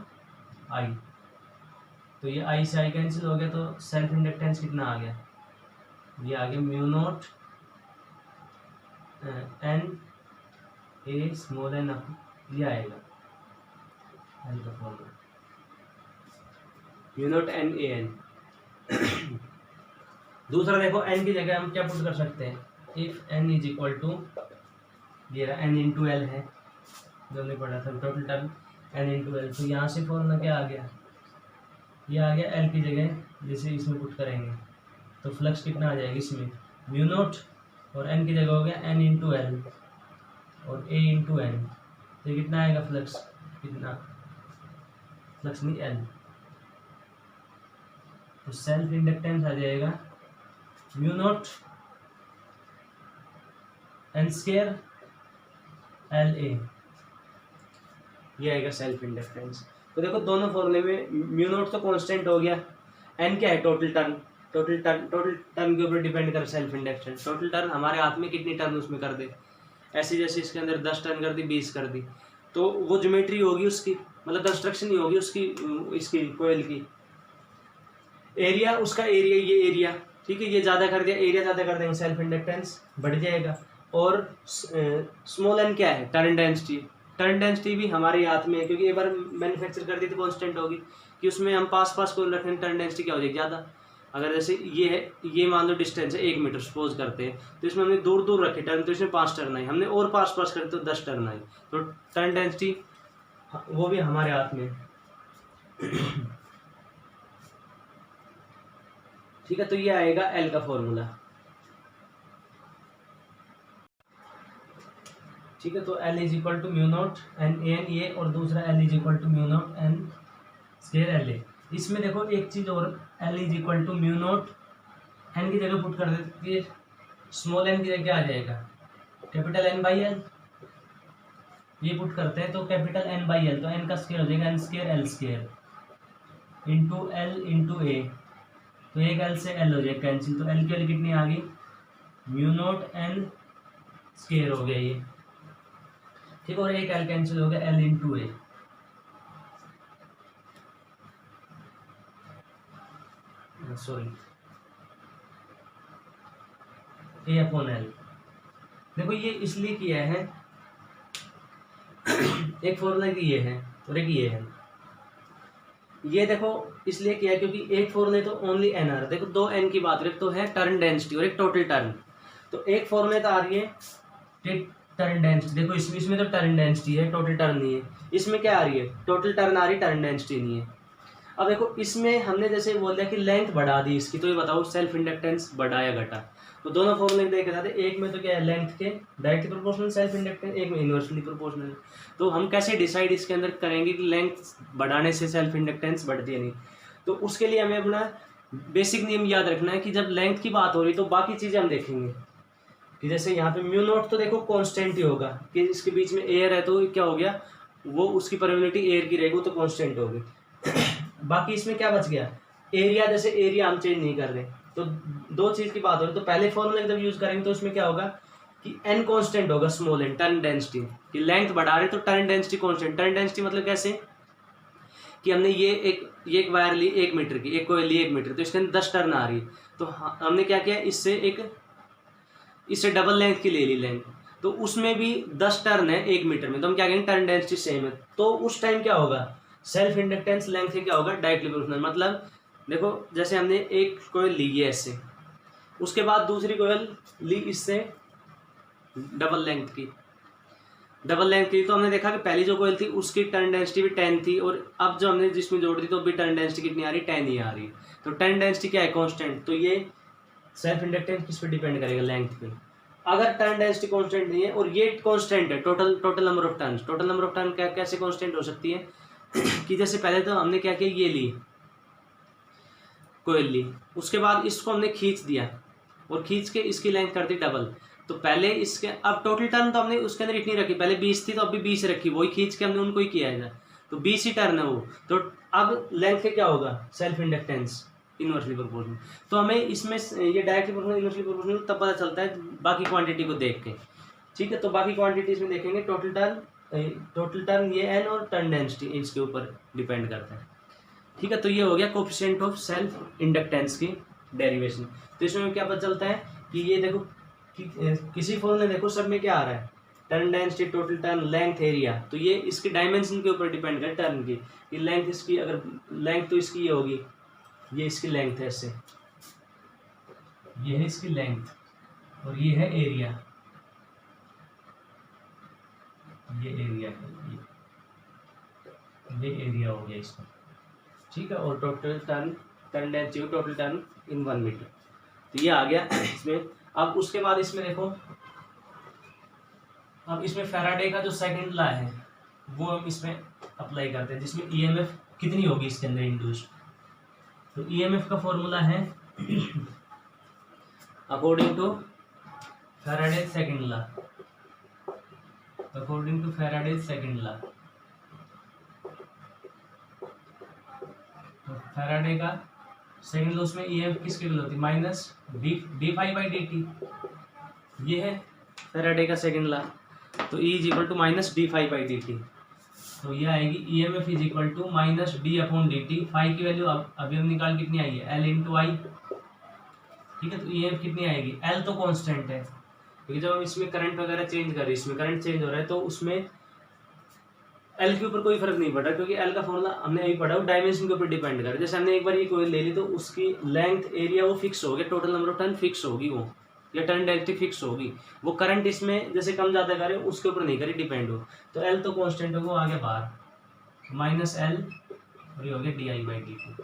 I। तो ये I से I कैंसिल हो गया, तो सेल्फ इंडक्टेंस कितना आ गया? ये आ गया mu naught NA small n, ये आएगा L का फॉर्मूला म्यू नॉट NaN। दूसरा देखो n की जगह हम क्या पुट कर सकते हैं? If n is equal to, ये रहा n इंटू L है जो हमने पढ़ा था total term n into L। तो यहाँ से फॉर्मूला क्या आ गया? ये आ गया L की जगह जैसे इसमें पुट करेंगे तो फ्लक्स कितना आ जाएगा इसमें? म्यू नॉट और n की जगह हो गया n इंटू L और A इंटू N। तो कितना आएगा फ्लक्स? कितना? फ्लक्स नहीं L। तो सेल्फ इंडक्टेंस आ जाएगा mu naught N square L ए, ये आएगा सेल्फ इंडक्टेंस। तो देखो दोनों फॉर्मूले में म्यू नॉट तो कांस्टेंट हो गया, एन क्या है टोटल टर्न, टोटल टर्न के ऊपर डिपेंड कर सेल्फ इंडक्टेंस। टोटल टर्न हमारे हाथ में कितनी टर्न उसमें कर दे, ऐसे जैसे इसके अंदर 10 टर्न कर दी, 20 कर दी, तो वो ज्योमेट्री होगी उसकी, मतलब कंस्ट्रक्शन ही होगी उसकी, इसकी कोयल की। एरिया उसका एरिया, ये एरिया ठीक है, ये ज़्यादा कर दिया, एरिया ज़्यादा कर देंगे सेल्फ इंडक्टेंस बढ़ जाएगा। और स्मॉल एन क्या है, टर्न डेंसिटी। टर्न डेंसिटी भी हमारे हाथ में है, क्योंकि एक बार मैन्युफैक्चर कर दी तो कॉन्स्टेंट होगी, कि उसमें हम पास को रखें, टर्न डेंसिटी क्या हो जाएगी ज़्यादा। अगर जैसे ये है, ये मान लो डिस्टेंस है 1 मीटर सपोज करते हैं, तो इसमें हमने दूर रखे टर्न, तो इसमें 5 टर्न आई, हमने और पास करे तो 10 टर्न आई, तो टर्न डेंसिटी वो भी हमारे हाथ में। ठीक है, तो ये आएगा एल का फॉर्मूला। ठीक है, तो L is equal to mu naught N A N ये, और दूसरा L is equal to mu naught N square L A. इसमें देखो एक चीज और, L is equal to mu naught N की जगह पुट कर देते हैं, स्मॉल एन की जगह क्या आ जाएगा, कैपिटल एन बाई एल, ये पुट करते हैं तो कैपिटल एन बाई एल, तो एन का स्क्वायर हो जाएगा N square L square into L into A, तो एक एल से एल हो जाएगा कैंसिल, तो एल की वैल्यू कितनी आ गई, म्यू नॉट एन स्क्वायर हो गया ये, ठीक है, और एक एल कैंसिल हो गया, एल इंटू ए, सॉरी ए अपॉन एल। देखो ये इसलिए किया है, एक फॉर्मूला ये है और एक ये है, ये देखो इसलिए किया है क्योंकि एक फॉर्मूले तो ओनली एन आ रहा है, देखो दो एन की बात करें तो है टर्न डेंसिटी और एक टोटल टर्न, तो एक फॉर्मूले तो आ रही है टर्न डेंसिटी, देखो इसमें तो टर्न डेंसिटी है, टोटल टर्न नहीं है, इसमें क्या आ रही है, टोटल टर्न आ रही है, टर्न डेंसिटी नहीं है। अब देखो इसमें हमने जैसे बोल दिया कि लेंथ बढ़ा दी इसकी, तो ये बताओ सेल्फ इंडक्टेंस बढ़ा या घटा, तो दोनों फॉर्मूले देखे जाते, एक में तो क्या है लेंथ के डायरेक्टली प्रोपोर्शनल सेल्फ इंडक्टेंस, एक में इनवर्सली प्रोपोर्शनल। तो हम कैसे डिसाइड इसके अंदर करेंगे कि लेंथ बढ़ाने से सेल्फ इंडक्टेंस बढ़ती है नहीं, तो उसके लिए हमें अपना बेसिक नियम याद रखना है कि जब लेंथ की बात हो रही तो बाकी चीज़ें हम देखेंगे, कि जैसे यहाँ पे म्यू नॉट तो देखो कांस्टेंट ही होगा, कि इसके बीच में एयर है तो क्या हो गया, वो उसकी परमिबिलिटी एयर की रहेगी तो कांस्टेंट होगी। बाकी इसमें क्या बच गया, एरिया, जैसे एरिया हम चेंज नहीं कर रहे, तो दो चीज की बात हो रही, तो पहले फॉर्मूला जब यूज करेंगे तो उसमें क्या होगा कि एन कांस्टेंट होगा, स्मॉल एन टर्न डेंसिटी, कि लेंथ बढ़ा रहे तो turn density constant, turn density मतलब कैसे कि हमने ये एक वायर ली 1 मीटर की, एक कोयल ली 1 मीटर, तो इसके अंदर 10 टर्न आ रही है, तो हमने क्या किया, इससे डबल लेंथ की ले ली लेंथ, तो उसमें भी 10 टर्न है 1 मीटर में, तो हम क्या कहेंगे टर्न डेंसिटी सेम है, तो उस टाइम क्या होगा, सेल्फ इंडक्टेंस लेंथ से क्या होगा डायरेक्टली प्रोपोर्शनल। मतलब देखो जैसे हमने एक कोयल ली है ऐसे, उसके बाद दूसरी कोयल ली इससे डबल लेंथ की, तो हमने देखा कि पहली जो कोयल थी उसकी टर्न डेंसिटी भी 10 थी, और अब जो हमने जिसमें जोड़ दी तो भी टर्न डेंसिटी कितनी आ रही, 10 ही आ रही, तो टर्न डेंसिटी क्या है कांस्टेंट, तो ये सेल्फ इंडक्टेंस किस पे डिपेंड करेगा, लेंथ पे। अगर टर्न डेंसिटी कांस्टेंट नहीं है और ये कांस्टेंट है, टोटल नंबर ऑफ टर्न कैसे कांस्टेंट हो सकती है कि जैसे पहले तो हमने क्या किया, ये ली कोयल ली, उसके बाद इसको हमने खींच दिया और खींच के इसकी लेंथ कर दी डबल, तो पहले इसके अब टोटल टर्न तो हमने उसके अंदर इतनी रखी, पहले 20 थी तो अभी 20 रखी, वही खींच के हमने उनको ही किया है, तो 20 ही टर्न है वो, तो अब लेंथ के क्या होगा, सेल्फ इंडक्टेंस इनवर्सली प्रोपोर्शनल। तो हमें इसमें ये डायरेक्टली प्रोपोर्शनल इनवर्सली प्रोपोर्शनल तब पता चलता है बाकी क्वांटिटी को देख के, ठीक है, तो बाकी क्वांटिटीज में देखेंगे टोटल टर्न ये एन और टर्न डेंसिटी इसके ऊपर डिपेंड करता है, ठीक है, तो ये हो गया कोफिशिएंट ऑफ सेल्फ इंडक्टेंस की डेरिवेशन। तो इसमें क्या पता चलता है कि ये देखो कि किसी फॉर्मूले देखो सब में क्या आ रहा है, turn density, total turn, length, area, तो ये इसके डायमेंशन के ऊपर डिपेंड करे टर्न की, कि लेंथ इसकी, अगर लेंथ तो इसकी ये होगी, ये इसकी लेंथ है ऐसे, ये है इसकी लेंथ और ये है एरिया, ये एरिया है, ये एरिया हो गया इसका, ठीक है, और total turn density, total turn in 1 metre, तो ये आ गया इसमें। अब उसके बाद इसमें देखो, अब इसमें फैराडे का जो सेकंड लॉ है वो हम इसमें अप्लाई करते हैं, जिसमें ईएमएफ कितनी होगी इसके अंदर इंड्यूस्ड, तो ईएमएफ का फॉर्मूला है according to Faraday second law, according to Faraday second law, तो फैराडे का सेकंड लॉ उसमें ईएमएफ किसके इक्वल होती है, minus D phi by D T. ये है फैराडे का सेकंड लॉ। तो E is equal to minus D phi by D T. तो ये आएगी EMF is equal to minus D upon D T. Phi की वैल्यू अभी हम निकाल कितनी आई है, L इंटू आई। ठीक है, तो ईएमएफ कितनी आएगी, L तो कांस्टेंट है क्योंकि जब हम इसमें करंट वगैरह चेंज कर रहे हैं, इसमें करंट चेंज हो रहा है तो उसमें L के ऊपर कोई फर्क नहीं पड़ा क्योंकि L का फॉर्मूला हमने अभी पढ़ा वो डायमेंशन के ऊपर डिपेंड कर। जैसे हमने एक बार ये कोयल ले ली तो उसकी लेंथ एरिया वो फिक्स हो गया, total number of turn fix होगी वो, या टर्न डेंसिटी फिक्स होगी। वो करंट इसमें जैसे कम ज़्यादा करे उसके ऊपर नहीं करे डिपेंड हो। तो L तो कांस्टेंट होगा, वो आगे बाहर माइनस L और ये हो गया D I by D T.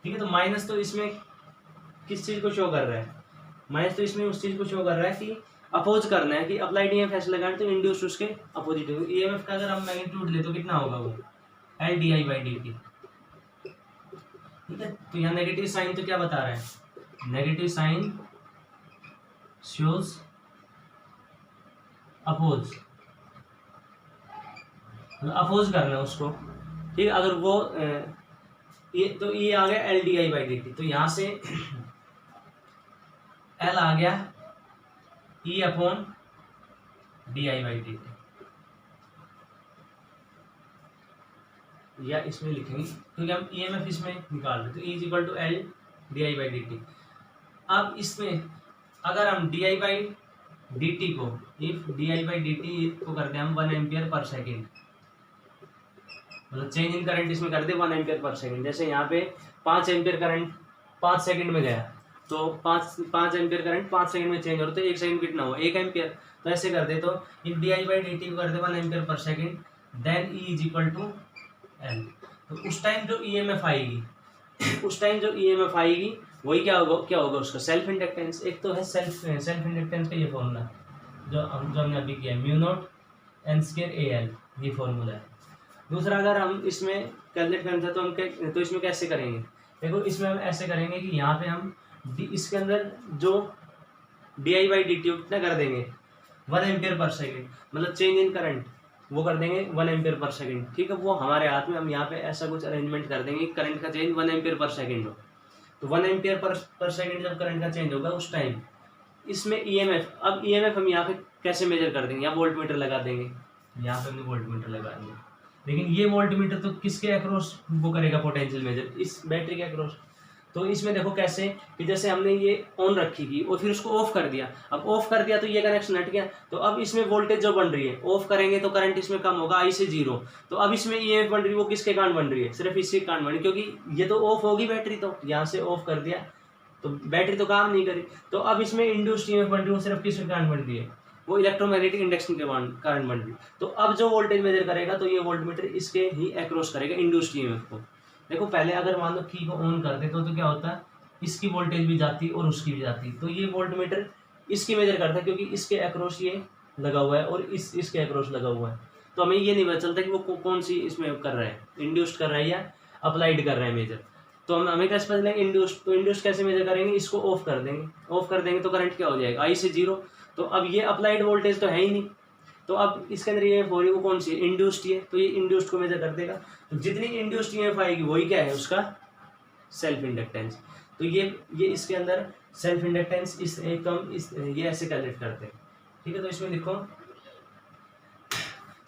ठीक है, तो माइनस तो इसमें किस चीज़ को शो कर रहा है, माइनस तो इसमें उस चीज़ को शो कर रहा है कि अपोज करना है कि अप्लाइड ईएमएफ ऐसे लगाएं तो इंड्यूस उसके अपोजिट होगा। ईएमएफ का अगर हम मैग्नीट्यूड ले तो कितना होगा वो, L d I by D T. ठीक है, तो यहाँ नेगेटिव साइन तो क्या बता रहा है, negative sign shows oppose, oppose करना है उसको। ठीक है, अगर वो ये तो ये आ गया L d I by D T. तो यहाँ से L आ गया E upon D I by D T, या इसमें लिखेंगे क्योंकि हम ईएमएफ इसमें निकाल रहे, तो E is equal to L d I by D t. अब इसमें अगर हम d I by D T को, if D I by D T को कर दें हम 1 एम्पियर पर सेकेंड, मतलब चेंज इन करंट इसमें कर दे 1 एम्पियर पर सेकेंड। जैसे यहाँ पे 5 एम्पियर करंट 5 सेकंड में गया तो 5 एम्पियर करंट 5 सेकंड में चेंज हो रहा, तो 1 सेकंड कितना हो, 1 एम्पियर। तो ऐसे कर दे, तो if D I by D T को कर दे 1 ampere per second, then E is equal to L। तो उस टाइम जो ईएमएफ आएगी, उस टाइम जो ईएमएफ आएगी वही क्या होगा उसका सेल्फ इंडक्टेंस। एक तो है सेल्फ इंडक्टेंस का ये फॉर्मूला जो हमने अभी किया, mu naught N square A L, ये फॉर्मूला है। दूसरा अगर हम इसमें कैलकुलेट करना चाहते तो हम तो इसमें कैसे करेंगे, देखो इसमें हम ऐसे करेंगे कि यहाँ पे हम इसके अंदर जो D I by D T कितना कर देंगे 1 एम्पियर पर सेकेंड, मतलब चेंज इन करंट वो कर देंगे 1 एम्पियर पर सेकेंड। ठीक है, वो हमारे हाथ में, हम यहाँ पे ऐसा कुछ अरेंजमेंट कर देंगे करंट का चेंज 1 एम्पियर पर सेकेंड हो। तो 1 एम्पियर पर सेकेंड जब करंट का चेंज होगा उस टाइम इसमें ईएमएफ, अब ईएमएफ हम यहाँ पे कैसे मेजर कर देंगे, यहाँ वोल्ट मीटर लगा देंगे, यहाँ पे हमने वोल्ट मीटर लगा देंगे। लेकिन ये वोल्ट मीटर तो किसके अक्रॉस वो करेगा पोटेंशियल मेजर, इस बैटरी के अक्रॉस। तो इसमें देखो कैसे कि जैसे हमने ये ऑन रखी थी और फिर उसको ऑफ कर दिया, अब ऑफ कर दिया तो ये कनेक्शन हट गया, तो अब इसमें वोल्टेज जो बन रही है, ऑफ करेंगे तो करंट इसमें कम होगा I से 0। तो अब इसमें ईएमएफ बन रही है वो किसके कारण बन रही है, सिर्फ इसके कारण बन रही है, क्योंकि ये तो ऑफ होगी बैटरी, तो यहाँ से ऑफ कर दिया तो बैटरी तो काम नहीं करी। तो अब इसमें इंड्यूस्ड ईएमएफ बन रही है वो सिर्फ किसके कारण बन रही है, वो इलेक्ट्रोमैग्नेटिक इंडक्शन के कारण बन रही है। तो अब जो वोल्टेज मेजर करेगा तो ये वोल्ट मीटर इसके ही अक्रॉस करेगा इंड्यूस्ड ईएमएफ को। देखो पहले अगर मान लो की को ऑन कर दे तो क्या होता है, इसकी वोल्टेज भी जाती और उसकी भी जाती, तो ये वोल्ट मीटर इसकी मेजर करता है क्योंकि इसके अक्रॉस ये लगा हुआ है और इसके अक्रॉस लगा हुआ है। तो हमें ये नहीं पता चलता कि वो कौन सी इसमें कर रहा है, इंड्यूस्ड कर रहा है या अप्लाइड कर रहा है मेजर। तो हमें कैसे पता चलेगा इंड्यूस्ड, तो इंड्यूस्ड कैसे मेजर करेंगे, इसको ऑफ कर देंगे, ऑफ कर देंगे तो करंट क्या हो जाएगा I से 0। तो अब ये अप्लाइड वोल्टेज तो है ही नहीं, तो अब इसके अंदर ये हो रही है वो कौन सी है, इंड्यूस्ड है, तो ये इंड्यूस्ड को मेजर कर देगा। तो जितनी इंड्यूस्ड ईएमएफ आएगी वही क्या है उसका सेल्फ इंडक्टेंस। तो ये इसके अंदर सेल्फ इंडक्टेंस इस एकदम इस ये ऐसे कैलकुलेट करते हैं। ठीक है, तो इसमें लिखो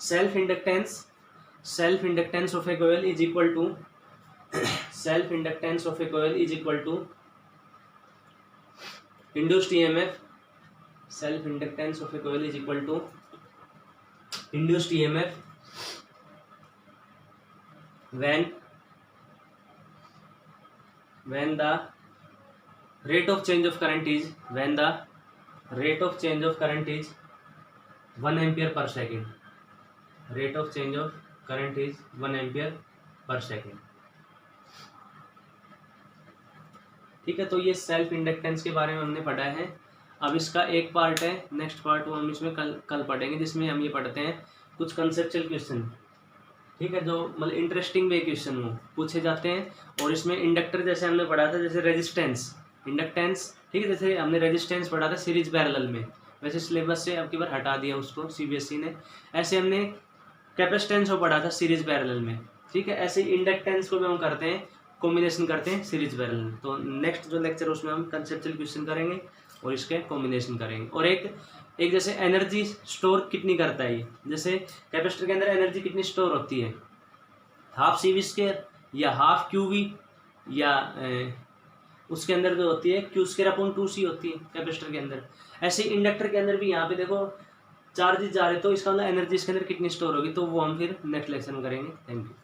self inductance of a coil is equal to self inductance of a coil is equal to induced EMF, self inductance of a coil is equal to induced EMF when the rate of change of current is 1 ampere per second, rate of change of current is 1 ampere per second। ठीक है, तो ये self inductance के बारे में हमने पढ़ा है। अब इसका एक पार्ट है, नेक्स्ट पार्ट वो हम इसमें कल पढ़ेंगे, जिसमें हम ये पढ़ते हैं कुछ कंसेप्चुअल क्वेश्चन। ठीक है, जो मतलब इंटरेस्टिंग वे क्वेश्चन वो पूछे जाते हैं। और इसमें इंडक्टर जैसे हमने पढ़ा था, जैसे रेजिस्टेंस इंडक्टेंस, ठीक है, जैसे हमने रेजिस्टेंस पढ़ा था सीरीज पैरेलल में, वैसे सिलेबस से अब की बार हटा दिया उसको सीबीएसई ने। ऐसे हमने कैपेसिटेंस को पढ़ा था सीरीज पैरेलल में, ठीक है। ऐसे इंडक्टेंस को भी हम करते हैं, कॉम्बिनेशन करते हैं सीरीज पैरेलल में। तो नेक्स्ट जो लेक्चर उसमें हम कंसेप्चुअल क्वेश्चन करेंगे और इसके कॉम्बिनेशन करेंगे। और एक जैसे एनर्जी स्टोर कितनी करता है ये, जैसे कैपेसिटर के अंदर एनर्जी कितनी स्टोर होती है, हाफ सी वी स्क्वायर या हाफ क्यू वी, या उसके अंदर जो होती है क्यू स्क्वायर अपॉन 2c होती है कैपेसिटर के अंदर। ऐसे इंडक्टर के अंदर भी यहाँ पे देखो चार्जेस जा रहे, तो इसका मतलब एनर्जी इसके अंदर कितनी स्टोर होगी, तो वो हम फिर नेक्स्ट लेक्चर में करेंगे। Thank you.